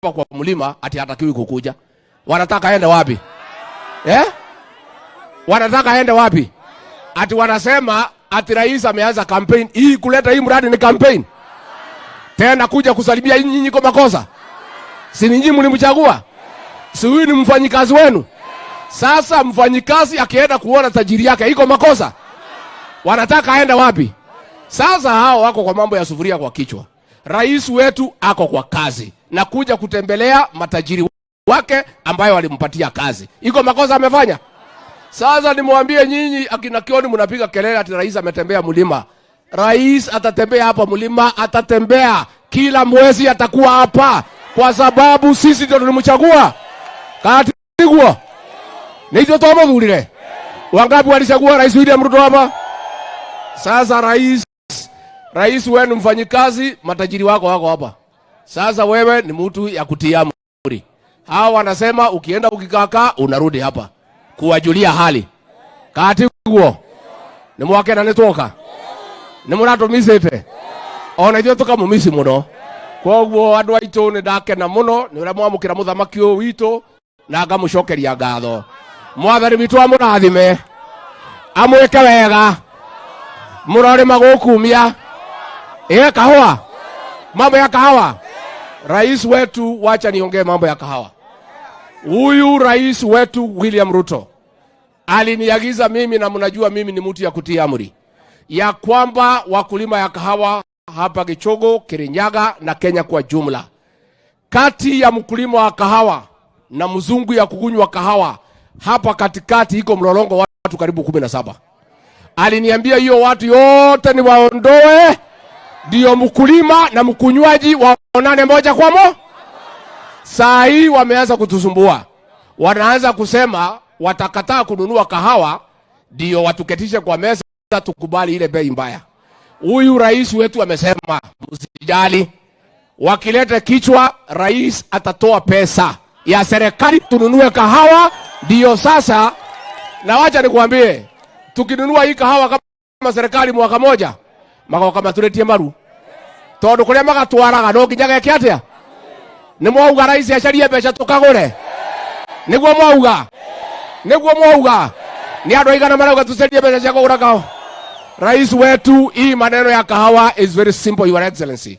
kwa mlima ati hatakiwi kukuja. Wanataka aende wapi? Wanataka aende wapi? Ati wanasema ati rais ameanza campaign. Hii kuleta hii mradi ni campaign. Tena kuja kusalimia nyinyi kwa makosa. Si nyinyi mlimchagua? Si huyu ni mfanyikazi wenu? Sasa mfanyikazi akienda kuona tajiri yake iko makosa. Wanataka aende wapi? Sasa hao wako kwa mambo ya sufuria kwa kichwa. Rais wetu ako kwa kazi na kuja kutembelea matajiri wake ambayo walimpatia kazi. Iko makosa amefanya? Sasa nimwambie nyinyi akina Kioni mnapiga kelele ati rais ametembea mlima. Rais atatembea hapa mlima, atatembea kila mwezi, atakuwa hapa kwa sababu sisi ndio tulimchagua. Kati nguo. Ndio tomo dhulile. Wangapi walichagua Rais William Ruto hapa? Sasa rais wenu mfanyikazi, matajiri wako hapa. Sasa wewe ni mtu ya kutia amri. Hao wanasema ukienda ukikaka unarudi hapa kuwajulia hali. Kati nguo. Ni mwake na netoka. Ni murato misete. Ona ithio tukamumisi muno. Koguo andu aitu ni ndake na muno ni ura mwamukira muthamaki uyu witu na ngamucokeria ngatho. Mwathani witu amurathime. Amweke wega. Murore magukumia. Kahawa. Mambo ya kahawa. Rais wetu, wacha niongee mambo ya kahawa. Huyu rais wetu William Ruto aliniagiza mimi, na mnajua mimi ni mtu ya kutia amri, ya kwamba wakulima ya kahawa hapa Gichogo, Kirinyaga na Kenya kwa jumla, kati ya mkulima wa kahawa na mzungu ya kukunywa kahawa hapa katikati iko mlolongo watu karibu 17. Aliniambia hiyo watu yote ni waondoe, ndio mkulima na mkunywaji waonane moja kwa moja. Saa hii wameanza kutusumbua. Wanaanza kusema watakataa kununua kahawa ndio watuketishe kwa meza tukubali ile bei mbaya. Huyu rais wetu amesema msijali, wakileta kichwa rais atatoa pesa ya serikali tununue kahawa. Ndio sasa, na wacha nikwambie, tukinunua hii kahawa kama serikali mwaka moja mako kama tuletie maru tondu kuria magatwaraga no nginyaga ekiatia ni mwauga rais acarie mbeca tukagure niguo mwauga ni andu aigana marauga tucarie mbeca cia kugura kahawa. Rais wetu, hii maneno ya kahawa is very simple, Your Excellency.